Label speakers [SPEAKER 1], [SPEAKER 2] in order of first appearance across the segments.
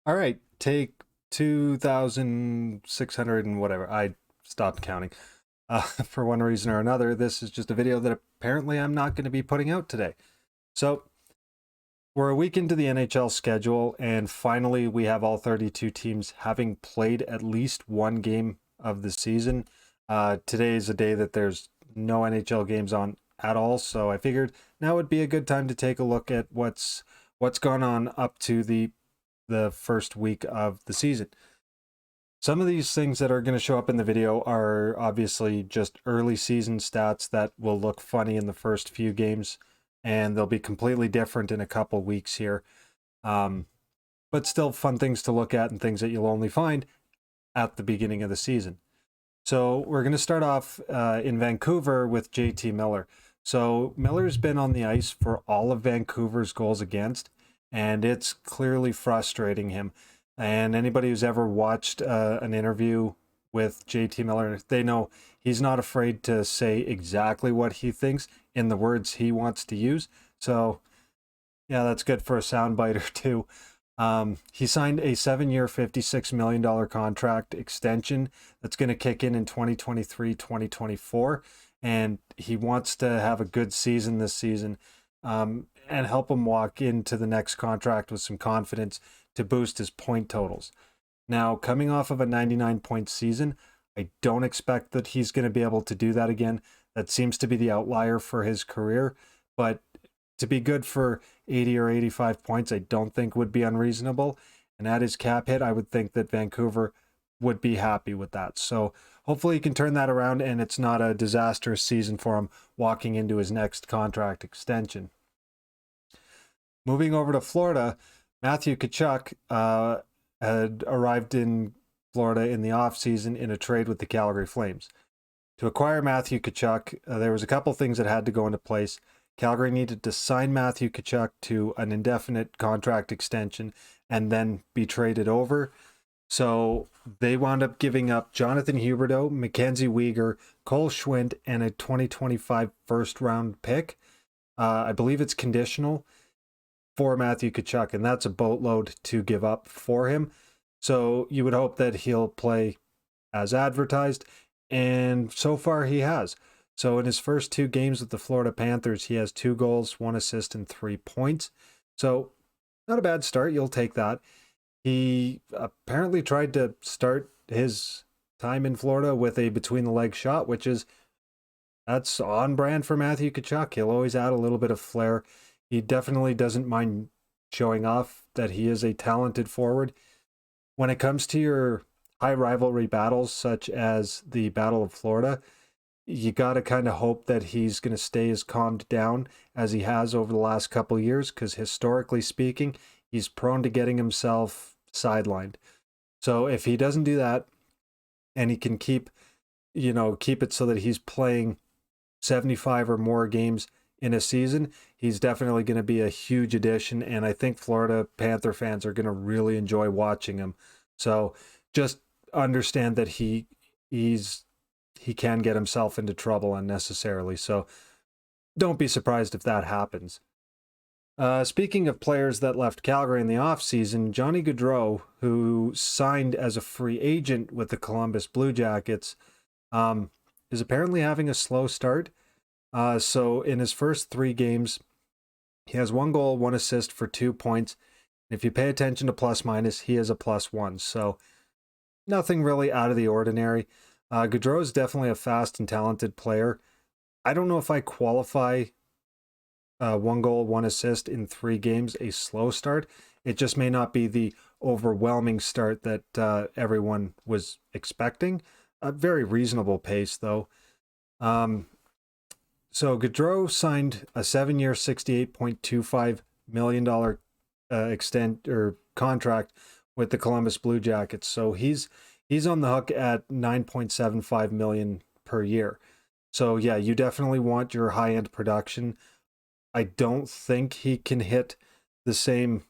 [SPEAKER 1] All right, take 2,600 and whatever. I stopped counting. For one reason or another, this is just a video that apparently I'm not going to be putting out today. So, we're a week into the NHL schedule, and finally we have all 32 teams having played at least one game of the season. Today is a day that there's no NHL games on at all, so I figured now would be a good time to take a look at what's gone on up to the first week of the season. Some of these things that are going to show up in the video are obviously just early season stats that will look funny in the first few games, and they'll be completely different in a couple weeks here. Um, but still fun things to look at and things that you'll only find at the beginning of the season. So we're going to start off in Vancouver with JT Miller. So Miller's been on the ice for all of Vancouver's goals against, and it's clearly frustrating him. And anybody who's ever watched an interview with JT Miller, they know he's not afraid to say exactly what he thinks in the words he wants to use. So, yeah, that's good for a soundbite or two. He signed a 7-year, $56 million contract extension that's going to kick in 2023, 2024. And he wants to have a good season this season and help him walk into the next contract with some confidence to boost his point totals. Now, coming off of a 99-point season, I don't expect that he's going to be able to do that again. That seems to be the outlier for his career. But to be good for 80 or 85 points, I don't think would be unreasonable. And at his cap hit, I would think that Vancouver would be happy with that. So hopefully he can turn that around and it's not a disastrous season for him walking into his next contract extension. Moving over to Florida, Matthew Tkachuk had arrived in Florida in the offseason in a trade with the Calgary Flames. To acquire Matthew Tkachuk, there was a couple things that had to go into place. Calgary needed to sign Matthew Tkachuk to an indefinite contract extension and then be traded over. So they wound up giving up Jonathan Huberdeau, Mackenzie Weegar, Cole Schwindt, and a 2025 first round pick. I believe it's conditional for Matthew Tkachuk, and that's a boatload to give up for him. So you would hope that he'll play as advertised, and so far he has. So in his first 2 games with the Florida Panthers, he has 2 goals, 1 assist, and 3 points. So not a bad start. You'll take that. He apparently tried to start his time in Florida with a between the leg shot, that's on brand for Matthew Tkachuk. He'll always add a little bit of flair. He definitely doesn't mind showing off that he is a talented forward. When it comes to your high rivalry battles, such as the Battle of Florida, you got to kind of hope that he's going to stay as calmed down as he has over the last couple of years, because historically speaking, he's prone to getting himself sidelined. So if he doesn't do that and he can keep it so that he's playing 75 or more games in a season, he's definitely going to be a huge addition, and I think Florida Panther fans are going to really enjoy watching him. So just understand that he can get himself into trouble unnecessarily. So don't be surprised if that happens. Speaking of players that left Calgary in the offseason, Johnny Gaudreau, who signed as a free agent with the Columbus Blue Jackets, is apparently having a slow start. So in his first 3 games, he has 1 goal, 1 assist for 2 points. If you pay attention to plus minus, he is a +1. So nothing really out of the ordinary. Gaudreau is definitely a fast and talented player. I don't know if I qualify 1 goal, 1 assist in 3 games a slow start. It just may not be the overwhelming start that everyone was expecting. A very reasonable pace, though. So Gaudreau signed a 7-year, $68.25 million extent or contract with the Columbus Blue Jackets. So he's on the hook at $9.75 million per year. So yeah, you definitely want your high-end production. I don't think he can hit the same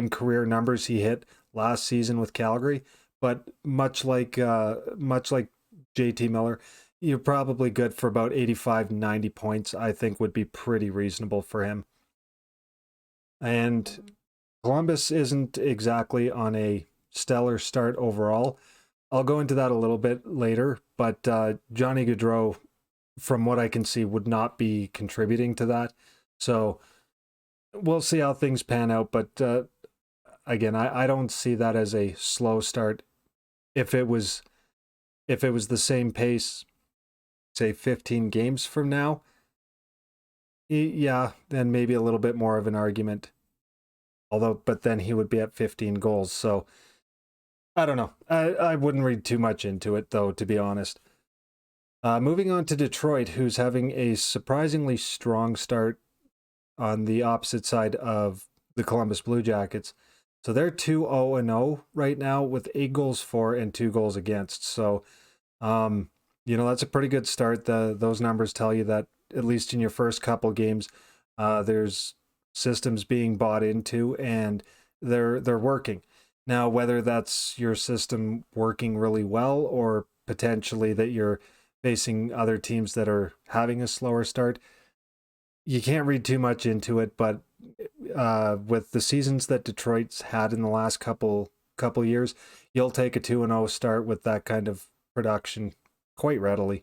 [SPEAKER 1] career numbers he hit last season with Calgary, but much like JT Miller, you're probably good for about 85, 90 points, I think would be pretty reasonable for him. And Columbus isn't exactly on a stellar start overall. I'll go into that a little bit later, but Johnny Gaudreau, from what I can see, would not be contributing to that. So we'll see how things pan out. But again, I don't see that as a slow start. If it was the same pace, say 15 games from now, yeah, then maybe a little bit more of an argument. Although, but then he would be at 15 goals. So I don't know. I wouldn't read too much into it, though, to be honest. Moving on to Detroit, who's having a surprisingly strong start on the opposite side of the Columbus Blue Jackets. So they're 2-0-0 right now with 8 goals for and 2 goals against. So, that's a pretty good start. Those numbers tell you that at least in your first couple games, there's systems being bought into and they're working. Now, whether that's your system working really well or potentially that you're facing other teams that are having a slower start, you can't read too much into it. But with the seasons that Detroit's had in the last couple years, you'll take a 2-0 start with that kind of production quite readily.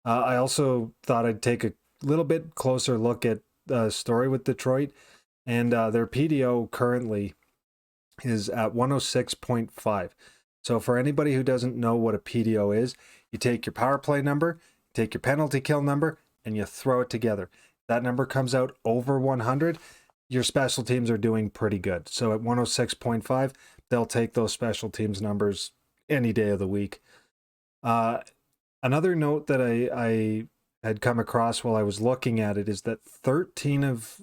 [SPEAKER 1] I also thought I'd take a little bit closer look at the story with Detroit, and their PDO currently is at 106.5. So for anybody who doesn't know what a PDO is, you take your power play number, take your penalty kill number, and you throw it together. That number comes out over 100. Your special teams are doing pretty good. So at 106.5, they'll take those special teams numbers any day of the week. Another note that I had come across while I was looking at it is that 13 of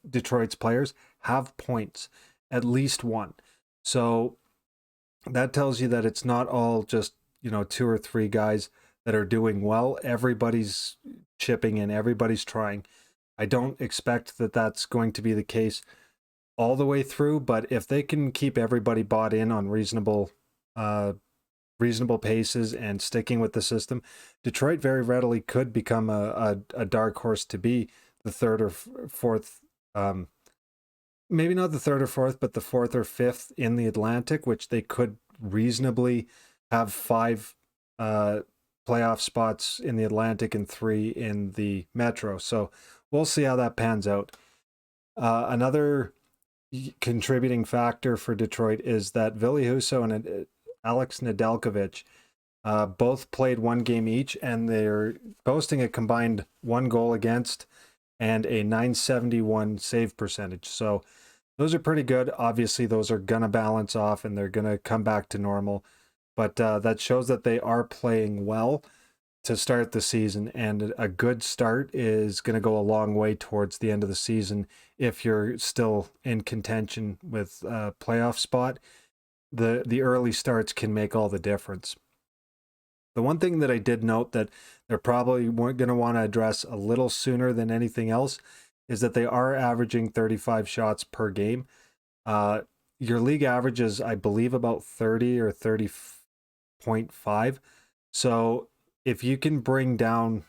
[SPEAKER 1] Detroit's players have points, at least one. So that tells you that it's not all just, 2 or 3 guys that are doing well. Everybody's chipping in, everybody's trying. I don't expect that that's going to be the case all the way through, but if they can keep everybody bought in on reasonable paces and sticking with the system, Detroit very readily could become a dark horse to be the third or fourth, maybe not the third or fourth, but the fourth or fifth in the Atlantic, which they could reasonably have 5 playoff spots in the Atlantic and 3 in the Metro. So we'll see how that pans out. Another contributing factor for Detroit is that Ville Husso and Alex Nedeljkovic both played 1 game each, and they're boasting a combined 1 goal against and a .971 save percentage. So those are pretty good. Obviously, those are going to balance off and they're going to come back to normal. But that shows that they are playing well to start the season, and a good start is going to go a long way towards the end of the season. If you're still in contention with a playoff spot, the early starts can make all the difference. The one thing that I did note that they're probably going to want to address a little sooner than anything else is that they are averaging 35 shots per game. Your league average is, I believe, about 30 or 30.5. So if you can bring down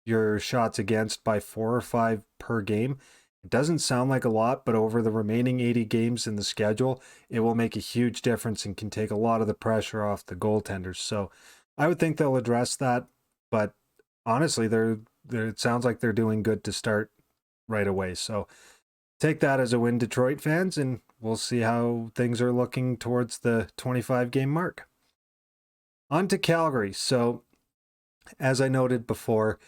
[SPEAKER 1] your shots against by 4 or 5 per game, it doesn't sound like a lot, but over the remaining 80 games in the schedule, it will make a huge difference and can take a lot of the pressure off the goaltenders. So I would think they'll address that, but honestly, it sounds like they're doing good to start right away. So take that as a win, Detroit fans, and we'll see how things are looking towards the 25 game mark. On to Calgary. So as I noted before,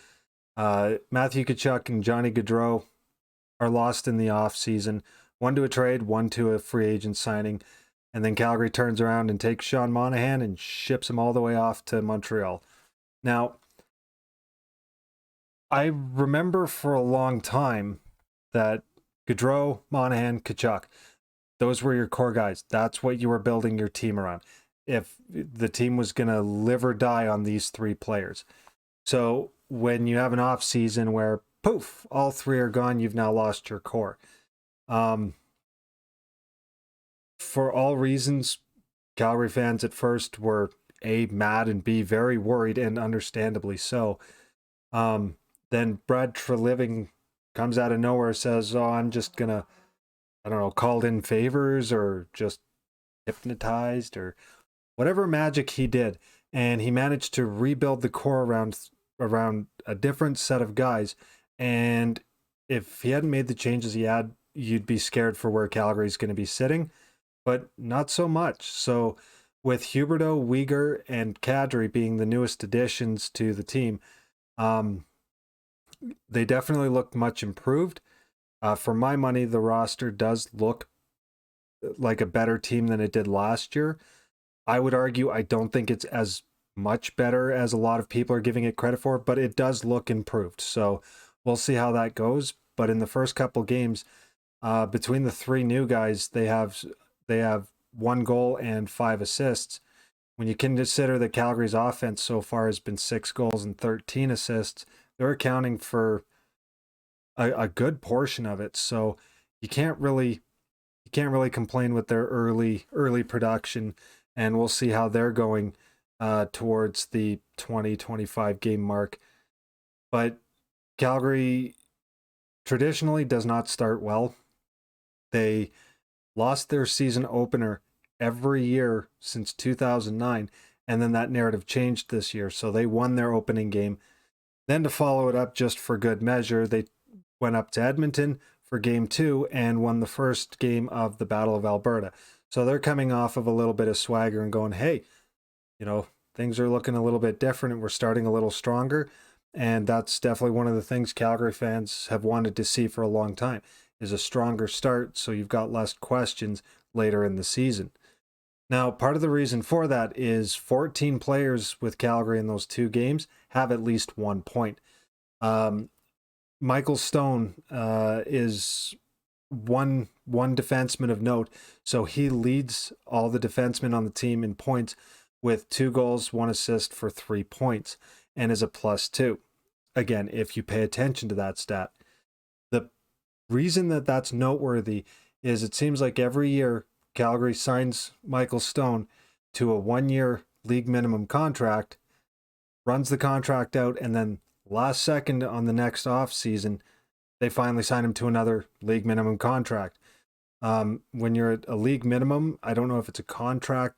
[SPEAKER 1] Matthew Tkachuk and Johnny Gaudreau are lost in the offseason. One to a trade, one to a free agent signing. And then Calgary turns around and takes Sean Monahan and ships him all the way off to Montreal. Now, I remember for a long time that Gaudreau, Monahan, Tkachuk, those were your core guys. That's what you were building your team around. If the team was going to live or die on these 3 players. So when you have an off season where poof, all 3 are gone, you've now lost your core. For all reasons, Calgary fans at first were A, mad, and B, very worried, and understandably so. Then Brad Treliving comes out of nowhere, says, I'm just going to I don't know, called in favors or just hypnotized or whatever magic he did, and he managed to rebuild the core around a different set of guys. And if he hadn't made the changes he had, you'd be scared for where Calgary's going to be sitting, but not so much. So with Huberdeau, Uyghur, and Kadri being the newest additions to the team, um, they definitely look much improved. For my money, the roster does look like a better team than it did last year. I would argue I don't think it's as much better as a lot of people are giving it credit for, but it does look improved. So we'll see how that goes. But in the first couple games, between the three new guys, they have 1 goal and 5 assists. When you consider that Calgary's offense so far has been 6 goals and 13 assists, they're accounting for a good portion of it. So you can't really complain with their early production, and we'll see how they're going towards the 2025 game mark. But Calgary traditionally does not start well. They lost their season opener every year since 2009, and then that narrative changed this year. So they won their opening game. Then to follow it up just for good measure, they went up to Edmonton for game 2 and won the first game of the Battle of Alberta. So they're coming off of a little bit of swagger and going, hey, things are looking a little bit different and we're starting a little stronger. And that's definitely one of the things Calgary fans have wanted to see for a long time, is a stronger start so you've got less questions later in the season. Now, part of the reason for that is 14 players with Calgary in those 2 games have at least 1 point. Michael Stone is one defenseman of note, so he leads all the defensemen on the team in points with 2 goals, 1 assist for 3 points, and is a +2. Again, if you pay attention to that stat. The reason that that's noteworthy is it seems like every year Calgary signs Michael Stone to a 1-year league minimum contract, runs the contract out, and then last second on the next off season, they finally sign him to another league minimum contract. When you're at a league minimum, I don't know if it's a contract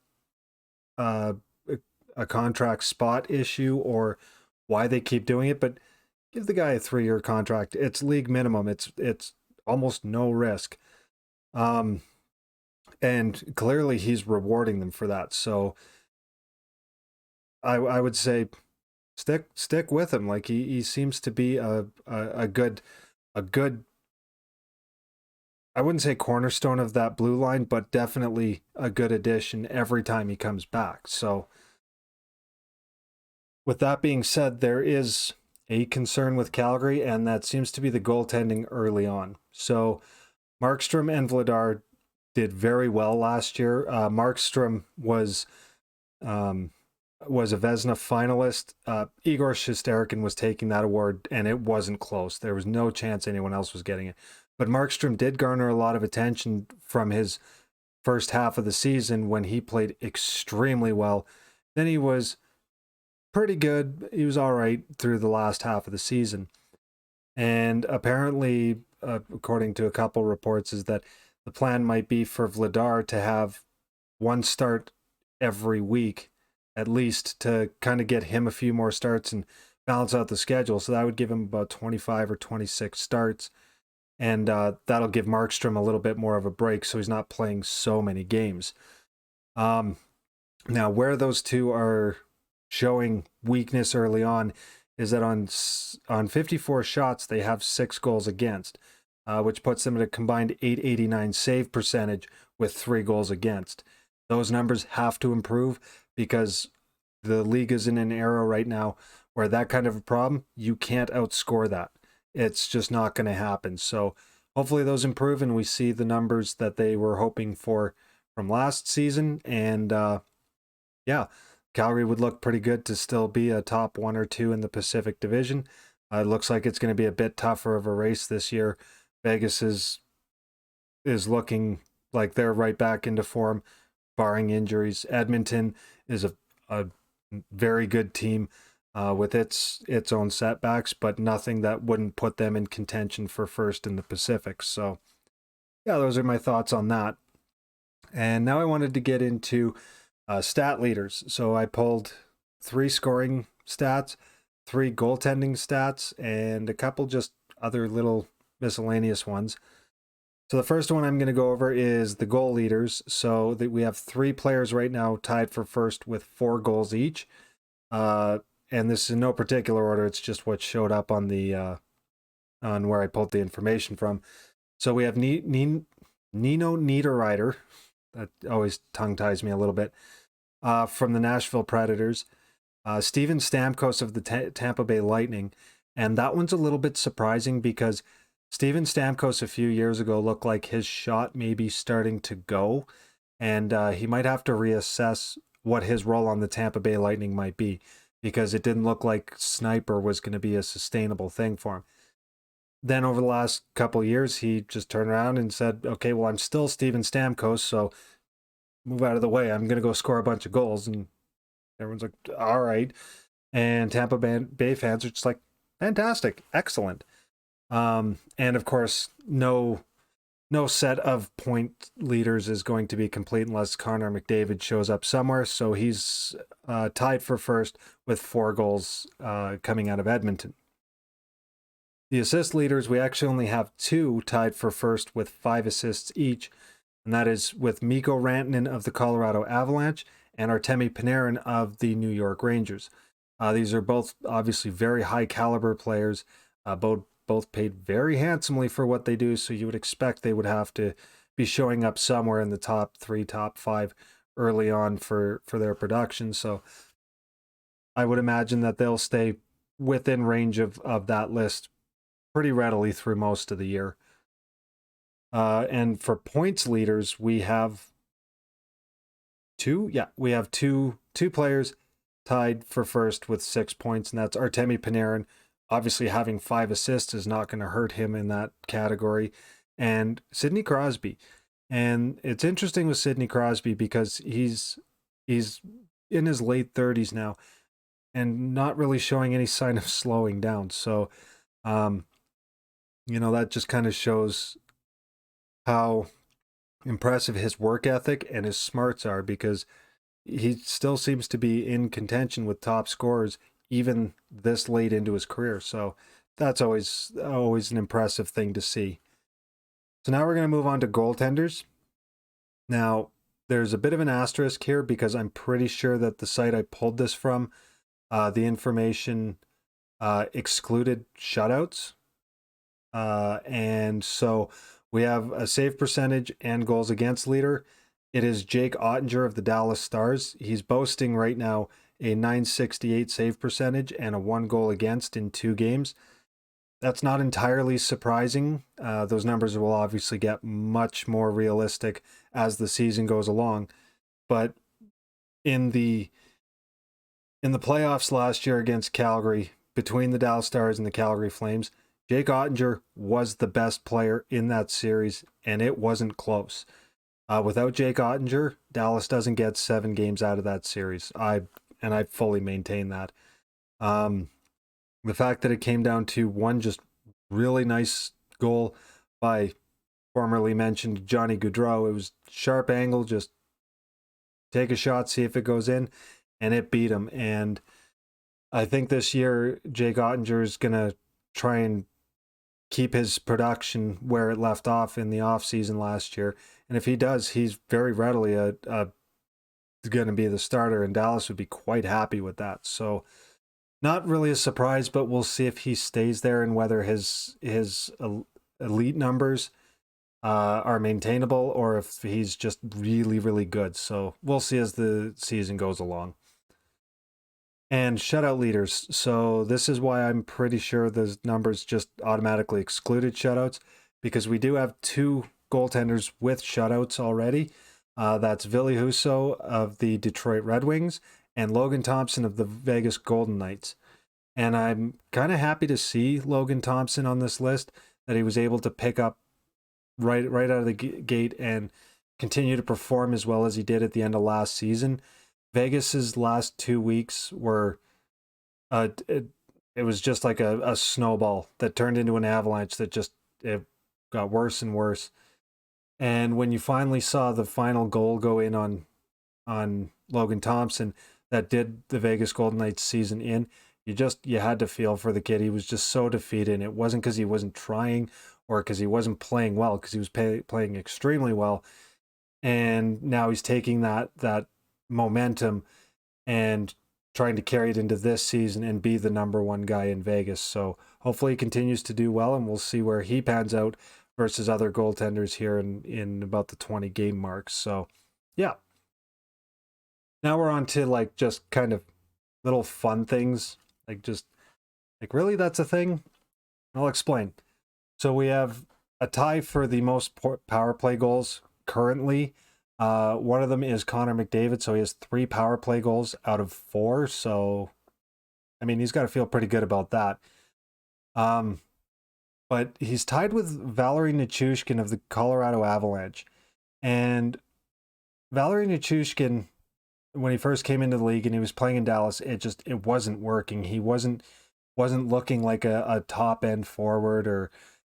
[SPEAKER 1] spot issue or why they keep doing it, but give the guy a 3-year contract. It's league minimum. It's almost no risk. And clearly he's rewarding them for that. So I would say stick with him. Like he seems to be a good, I wouldn't say cornerstone of that blue line, but definitely a good addition every time he comes back. So with that being said, there is a concern with Calgary, and that seems to be the goaltending early on. So Markstrom and Vladar did very well last year. Markstrom was a Vezina finalist. Igor Shesterkin was taking that award, and it wasn't close. There was no chance anyone else was getting it. But Markstrom did garner a lot of attention from his first half of the season when he played extremely well. Then he was pretty good. He was all right through the last half of the season. And apparently, according to a couple reports, is that the plan might be for Vladar to have 1 start every week, at least, to kind of get him a few more starts and balance out the schedule. So that would give him about 25 or 26 starts. And that'll give Markstrom a little bit more of a break so he's not playing so many games. Now, where those two are showing weakness early on is that on 54 shots, they have 6 goals against, which puts them at a combined .889 save percentage with 3 goals against. Those numbers have to improve because the league is in an era right now where that kind of a problem, you can't outscore that. It's just not going to happen. So hopefully those improve and we see the numbers that they were hoping for from last season. And Calgary would look pretty good to still be a top 1 or 2 in the Pacific Division. It looks like it's going to be a bit tougher of a race this year. Vegas is looking like they're right back into form, barring injuries. Edmonton is a very good team with its own setbacks, but nothing that wouldn't put them in contention for first in the Pacific. So yeah, those are my thoughts on that. And now I wanted to get into stat leaders. So I pulled 3 scoring stats, 3 goaltending stats, and a couple just other little miscellaneous ones. So the first one I'm going to go over is the goal leaders. So that we have 3 players right now tied for first with 4 goals each. Uh, and this is in no particular order. It's just what showed up on the on where I pulled the information from. So we have Nino Niederreiter. That always tongue ties me a little bit. From the Nashville Predators. Steven Stamkos of the Tampa Bay Lightning. And that one's a little bit surprising because Steven Stamkos a few years ago looked like his shot may be starting to go. And he might have to reassess what his role on the Tampa Bay Lightning might be because it didn't look like sniper was going to be a sustainable thing for him. Then over the last couple of years, he just turned around and said, okay, well, I'm still Steven Stamkos, so move out of the way. I'm going to go score a bunch of goals. And everyone's like, all right. And Tampa Bay fans are just like, fantastic, excellent. And of course, no set of point leaders is going to be complete unless Connor McDavid shows up somewhere. So he's tied for first with 4 goals coming out of Edmonton. The assist leaders, we actually only have 2 tied for first with 5 assists each, and that is with Mikko Rantanen of the Colorado Avalanche and Artemi Panarin of the New York Rangers. These are both obviously very high caliber players, both paid very handsomely for what they do, so you would expect they would have to be showing up somewhere in the top 3, top 5 early on for their production. So I would imagine that they'll stay within range of that list pretty readily through most of the year. And for points leaders, we have 2. Yeah, we have two players tied for first with 6 points, and that's Artemi Panarin. Obviously, having 5 assists is not going to hurt him in that category, and Sidney Crosby. And it's interesting with Sidney Crosby because he's in his late 30s now, and not really showing any sign of slowing down. So, that just kind of shows how impressive his work ethic and his smarts are because he still seems to be in contention with top scorers even this late into his career. So that's always an impressive thing to see. So now we're going to move on to goaltenders. Now, there's a bit of an asterisk here because I'm pretty sure that the site I pulled this from, the information excluded shutouts. And so we have a save percentage and goals against leader. It is Jake Ottinger of the Dallas Stars. He's boasting right now a .968 save percentage and a 1 goal against in 2 games. That's not entirely surprising. Those numbers will obviously get much more realistic as the season goes along. But in the playoffs last year against Calgary, between the Dallas Stars and the Calgary Flames, Jake Ottinger was the best player in that series, and it wasn't close. Without Jake Ottinger, Dallas doesn't get 7 games out of that series. I fully maintain that. The fact that it came down to one just really nice goal by formerly mentioned Johnny Gaudreau. It was sharp angle, just take a shot, see if it goes in, and it beat him. And I think this year Jake Ottinger is going to try and keep his production where it left off in the offseason last year. And if he does, he's very readily going to be the starter, and Dallas would be quite happy with that. So not really a surprise, but we'll see if he stays there and whether his elite numbers are maintainable or if he's just really, really good. So we'll see as the season goes along. And shutout leaders. So this is why I'm pretty sure the numbers just automatically excluded shutouts, because we do have 2 goaltenders with shutouts already. That's Ville Husso of the Detroit Red Wings and Logan Thompson of the Vegas Golden Knights. And I'm kind of happy to see Logan Thompson on this list, that he was able to pick up right out of the gate and continue to perform as well as he did at the end of last season. Vegas's last 2 weeks were, it was just like a snowball that turned into an avalanche that just it got worse and worse. And when you finally saw the final goal go in on Logan Thompson that did the Vegas Golden Knights season in, you had to feel for the kid. He was just so defeated, and it wasn't because he wasn't trying or because he wasn't playing well, because he was playing extremely well. And now he's taking that momentum and trying to carry it into this season and be the number one guy in Vegas. So hopefully he continues to do well, and we'll see where he pans out versus other goaltenders here in about the 20 game mark. So yeah. Now we're on to like just kind of little fun things. Like really that's a thing? I'll explain. So we have a tie for the most power play goals currently. One of them is Connor McDavid, so he has 3 power play goals out of 4. So, I mean, he's got to feel pretty good about that. But he's tied with Valeri Nichushkin of the Colorado Avalanche. And Valeri Nichushkin, when he first came into the league and he was playing in Dallas, it wasn't working. He wasn't looking like a top end forward or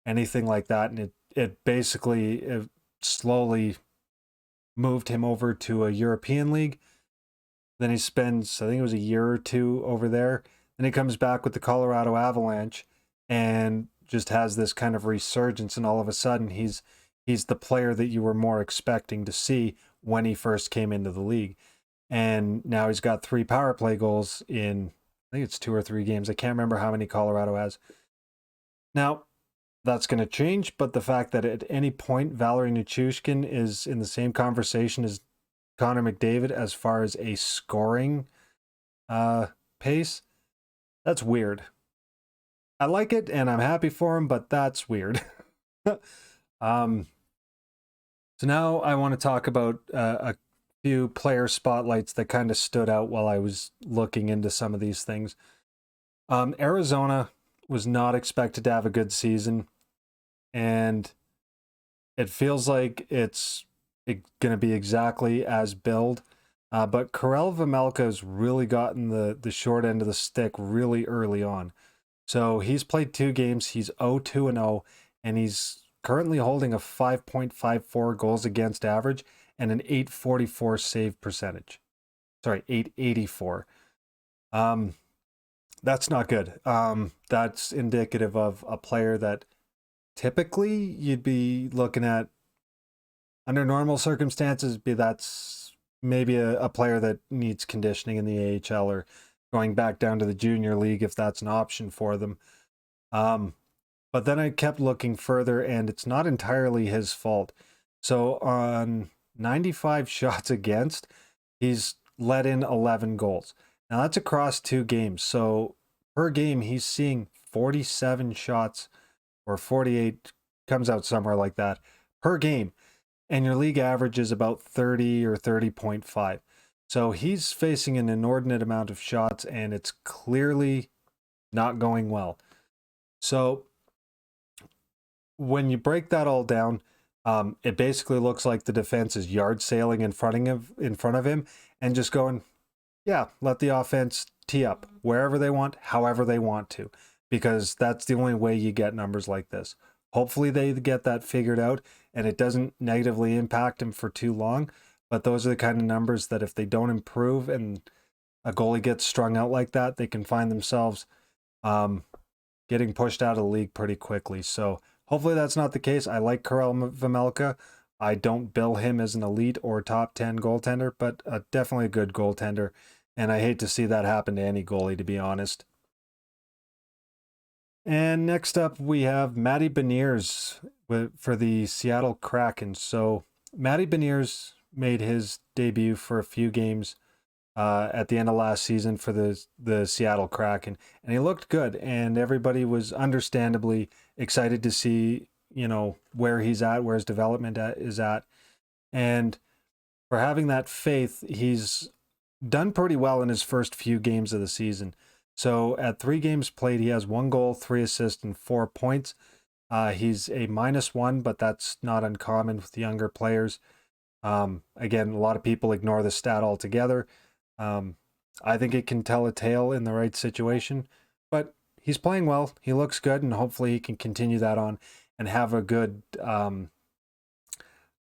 [SPEAKER 1] anything like that, and it basically slowly moved him over to a European league. Then he spends, I think it was a year or 2 over there. Then he comes back with the Colorado Avalanche and just has this kind of resurgence, and all of a sudden he's the player that you were more expecting to see when he first came into the league. And now he's got 3 power play goals in, I think it's 2 or 3 games. I can't remember how many Colorado has. Now, that's going to change, but the fact that at any point Valeri Nichushkin is in the same conversation as Connor McDavid as far as a scoring pace, that's weird. I like it and I'm happy for him, but that's weird. So now I want to talk about a few player spotlights that kind of stood out while I was looking into some of these things. Arizona was not expected to have a good season, and it feels like it's going to be exactly as billed. But Karel Vejmelka has really gotten the short end of the stick really early on. So he's played 2 games. He's 0-2-0, and he's currently holding a 5.54 goals against average and an 844 save percentage. Sorry, 884. That's not good. That's indicative of a player that typically you'd be looking at under normal circumstances. That's maybe a player that needs conditioning in the AHL or going back down to the junior league if that's an option for them. But then I kept looking further, and it's not entirely his fault. So on 95 shots against, he's let in 11 goals. Now that's across 2 games. So per game, he's seeing 47 shots, or 48, comes out somewhere like that, per game. And your league average is about 30 or 30.5. So he's facing an inordinate amount of shots, and it's clearly not going well. So when you break that all down, it basically looks like the defense is yard sailing in front of him and just going, yeah, let the offense tee up wherever they want, however they want to, because that's the only way you get numbers like this. Hopefully they get that figured out and it doesn't negatively impact him for too long. But those are the kind of numbers that if they don't improve and a goalie gets strung out like that, they can find themselves getting pushed out of the league pretty quickly. So hopefully that's not the case. I like Karel Vejmelka. I don't bill him as an elite or top 10 goaltender, but definitely a good goaltender. And I hate to see that happen to any goalie, to be honest. And next up, we have Matty Beniers for the Seattle Kraken. So Matty Beniers made his debut for a few games at the end of last season for the Seattle Kraken, and he looked good, and everybody was understandably excited to see, where he's at, where his development is at. And for having that faith, he's done pretty well in his first few games of the season. So at 3 games played, he has 1 goal, 3 assists, and 4 points. He's a -1, but that's not uncommon with younger players. Again, a lot of people ignore the stat altogether. I think it can tell a tale in the right situation, but he's playing well. He looks good, and hopefully he can continue that on and have a good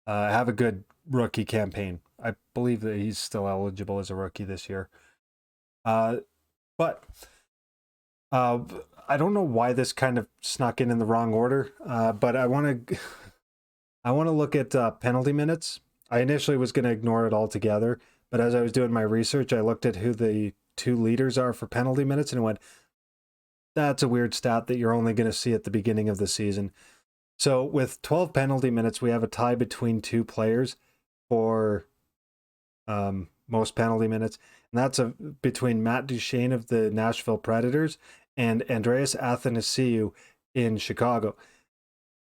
[SPEAKER 1] have a good rookie campaign. I believe that he's still eligible as a rookie this year. But I don't know why this kind of snuck in the wrong order. But I want to I want to look at penalty minutes. I initially was going to ignore it altogether, but as I was doing my research, I looked at who the two leaders are for penalty minutes and went, that's a weird stat that you're only going to see at the beginning of the season. So with 12 penalty minutes, we have a tie between two players for most penalty minutes, and that's between Matt Duchene of the Nashville Predators and Andreas Athanasiou in Chicago.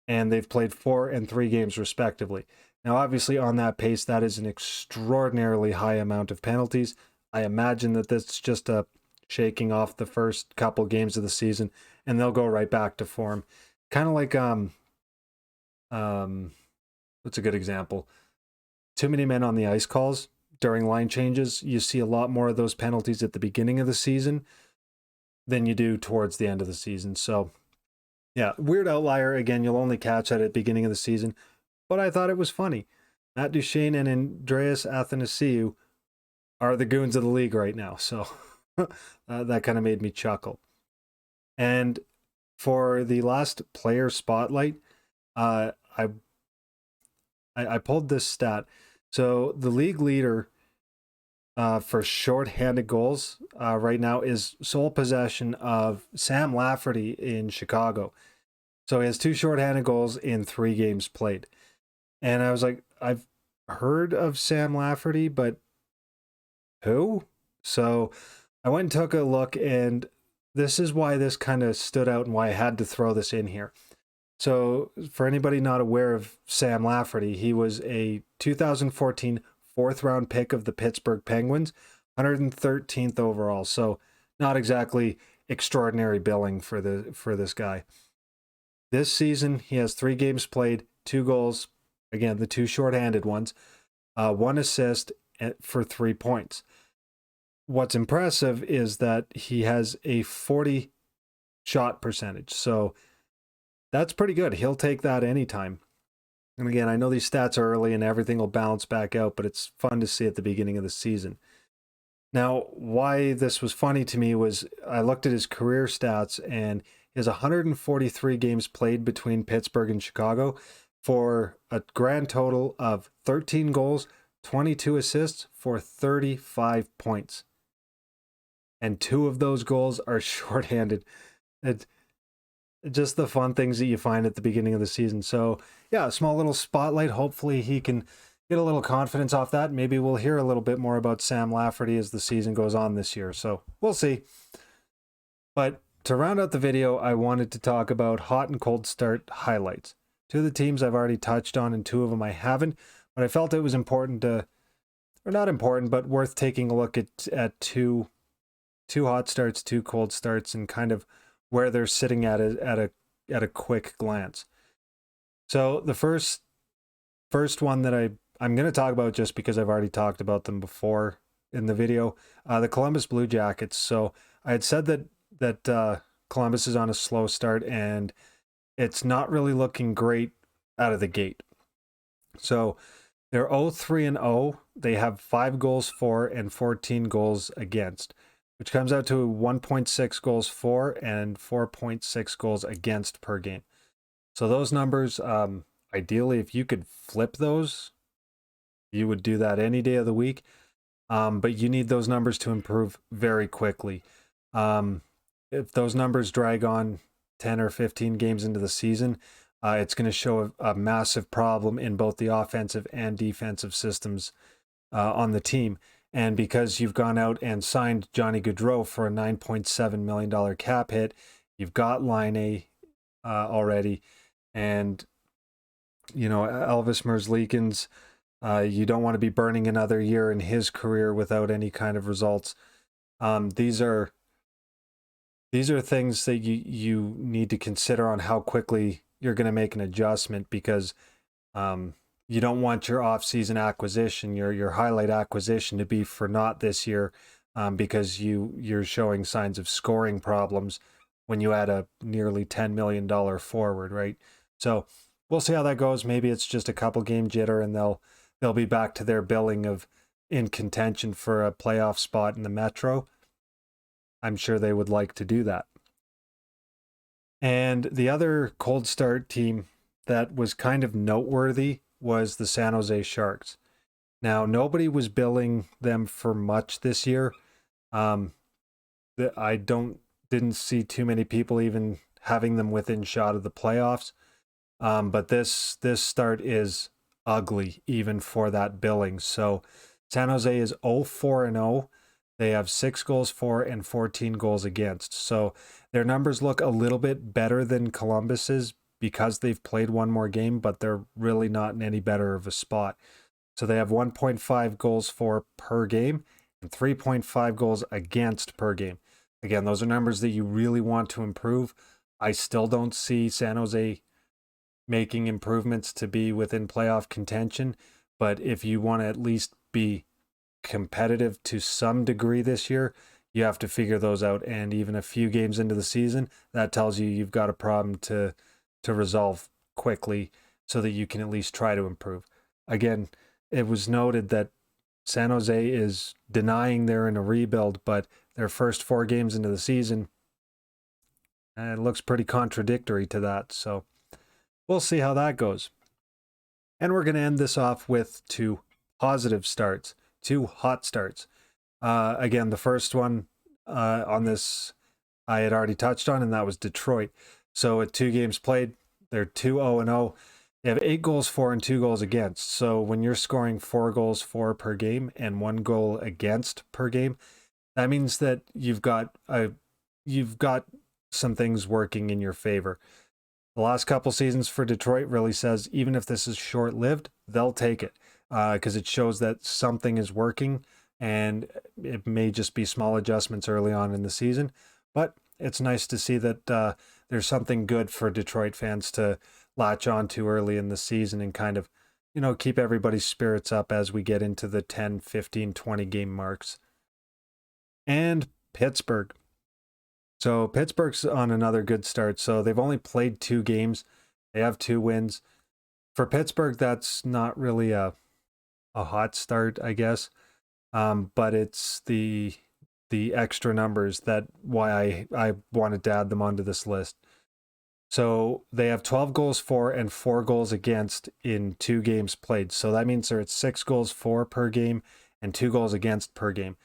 [SPEAKER 1] And they've played 4 and 3 games respectively. Now, obviously, on that pace, that is an extraordinarily high amount of penalties. I imagine that that's just a shaking off the first couple games of the season, and they'll go right back to form. Kind of like what's a good example? Too many men on the ice calls during line changes. You see a lot more of those penalties at the beginning of the season than you do towards the end of the season. So, yeah, weird outlier. Again, you'll only catch that at the beginning of the season, but I thought it was funny. Matt Duchene and Andreas Athanasiou are the goons of the league right now, so that kind of made me chuckle. And for the last player spotlight, I pulled this stat. So the league leader for shorthanded goals right now is sole possession of Sam Lafferty in Chicago. So he has 2 shorthanded goals in 3 games played. And I was like, I've heard of Sam Lafferty, but who? So I went and took a look, and this is why this kind of stood out and why I had to throw this in here. So for anybody not aware of Sam Lafferty, he was a 2014 4th round pick of the Pittsburgh Penguins, 113th overall. So not exactly extraordinary billing for this guy. This season, he has 3 games played, 2 goals, again, the 2 shorthanded ones, 1 assist for 3 points. What's impressive is that he has a 40 shot percentage. So that's pretty good. He'll take that anytime. And again, I know these stats are early and everything will balance back out, but it's fun to see at the beginning of the season. Now, why this was funny to me was I looked at his career stats, and he has 143 games played between Pittsburgh and Chicago for a grand total of 13 goals, 22 assists for 35 points. And 2 of those goals are shorthanded. It's just the fun things that you find at the beginning of the season. So, yeah, a small little spotlight. Hopefully he can get a little confidence off that. Maybe we'll hear a little bit more about Sam Lafferty as the season goes on this year. So we'll see. But to round out the video, I wanted to talk about hot and cold start highlights. 2 of the teams I've already touched on, and 2 of them I haven't. But I felt it was important to, or not important, but worth taking a look at two hot starts, 2 cold starts, and kind of where they're sitting at a quick glance. So the first one that I'm going to talk about, just because I've already talked about them before in the video, the Columbus Blue Jackets. So I had said that Columbus is on a slow start, and it's not really looking great out of the gate. So they're 0-3-0. They have 5 goals for and 14 goals against, which comes out to 1.6 goals for and 4.6 goals against per game. So those numbers, ideally, if you could flip those, you would do that any day of the week. But you need those numbers to improve very quickly. If those numbers drag on 10 or 15 games into the season, it's going to show a massive problem in both the offensive and defensive systems on the team. And because you've gone out and signed Johnny Gaudreau for a $9.7 million cap hit, you've got Line already. And, Elvis Merzlikins, you don't want to be burning another year in his career without any kind of results. These are things that you need to consider on how quickly you're going to make an adjustment, because you don't want your off-season acquisition, your highlight acquisition, to be for naught this year, because you're showing signs of scoring problems when you add a nearly $10 million forward, right? So we'll see how that goes. Maybe it's just a couple game jitter and they'll be back to their billing of in contention for a playoff spot in the Metro. I'm sure they would like to do that. And the other cold start team that was kind of noteworthy was the San Jose Sharks. Now, nobody was billing them for much this year. I didn't see too many people even having them within shot of the playoffs. But this start is ugly even for that billing. So San Jose is 0-4-0. They have 6 goals for and 14 goals against. So their numbers look a little bit better than Columbus's because they've played one more game, but they're really not in any better of a spot. So they have 1.5 goals for per game and 3.5 goals against per game. Again, those are numbers that you really want to improve. I still don't see San Jose making improvements to be within playoff contention, but if you want to at least be competitive to some degree this year, you have to figure those out. And even a few games into the season, that tells you you've got a problem to resolve quickly so that you can at least try to improve. Again, it was noted that San Jose is denying they're in a rebuild, but their first 4 games into the season, it looks pretty contradictory to that. So we'll see how that goes. And we're going to end this off with 2 positive starts, 2 hot starts. Again, the first one on this I had already touched on, and that was Detroit. So at 2 games played, they're 2-0-0. They have 8 goals for and 2 goals against. So when you're scoring 4 goals for per game and 1 goal against per game, that means that you've got some things working in your favor. The last couple seasons for Detroit really says even if this is short-lived, they'll take it because it shows that something is working, and it may just be small adjustments early on in the season. But it's nice to see that there's something good for Detroit fans to latch on to early in the season and kind of, keep everybody's spirits up as we get into the 10, 15, 20 game marks. And Pittsburgh. So Pittsburgh's on another good start. So they've only played 2 games. They have 2 wins. For Pittsburgh, that's not really a hot start, I guess. But it's the extra numbers that why I wanted to add them onto this list. So they have 12 goals for and 4 goals against in 2 games played. So that means they're at 6 goals for per game and 2 goals against per game.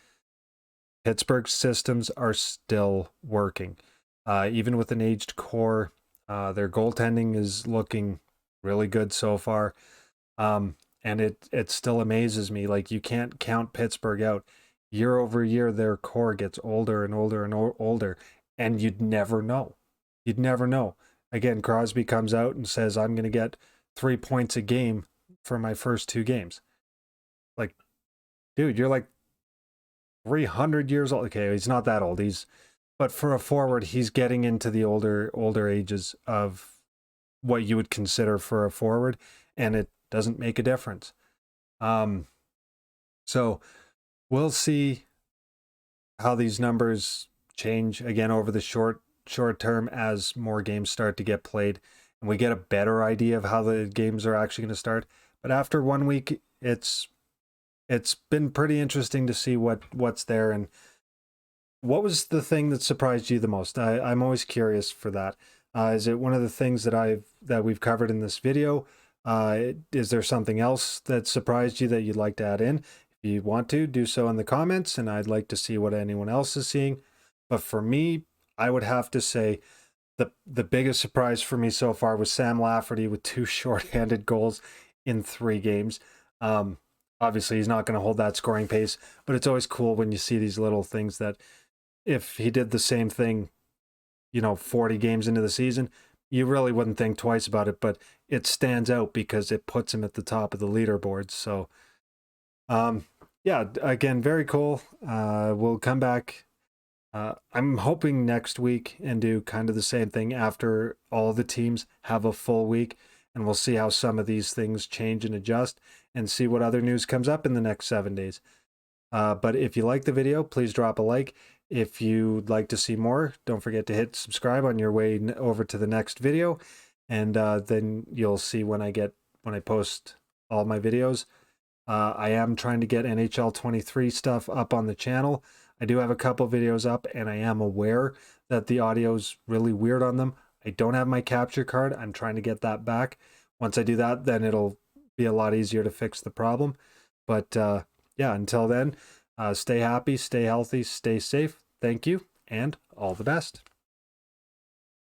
[SPEAKER 1] Pittsburgh's systems are still working. Even with an aged core, their goaltending is looking really good so far. And it still amazes me. Like, you can't count Pittsburgh out. Year over year, their core gets older and older and older, and you'd never know. You'd never know. Again, Crosby comes out and says, I'm going to get 3 points a game for my first 2 games. Like, dude, you're like 300 years old. Okay, he's not that old. But for a forward, he's getting into the older ages of what you would consider for a forward, and it doesn't make a difference. So we'll see how these numbers change again over the short term as more games start to get played and we get a better idea of how the games are actually going to start. But after 1 week, it's been pretty interesting to see what's there. And what was the thing that surprised you the most? I'm always curious for that. Is it one of the things that we've covered in this video? Is there something else that surprised you that you'd like to add in? If you want to, do so in the comments, and I'd like to see what anyone else is seeing. But for me, I would have to say the biggest surprise for me so far was Sam Lafferty with 2 shorthanded goals in 3 games. Obviously, he's not going to hold that scoring pace, but it's always cool when you see these little things that if he did the same thing, 40 games into the season, you really wouldn't think twice about it, but it stands out because it puts him at the top of the leaderboard. So, yeah, again, very cool. We'll come back. I'm hoping next week and do kind of the same thing after all the teams have a full week, and we'll see how some of these things change and adjust and see what other news comes up in the next 7 days. But if you like the video, please drop a like. If you'd like to see more, don't forget to hit subscribe on your way over to the next video. and then you'll see when I post all my videos. I am trying to get NHL 23 stuff up on the channel. I do have a couple videos up, and I am aware that the audio's really weird on them. I don't have my capture card. I'm trying to get that back. Once I do that, then it'll be a lot easier to fix the problem. But yeah, until then, stay happy, stay healthy, stay safe. Thank you, and all the best.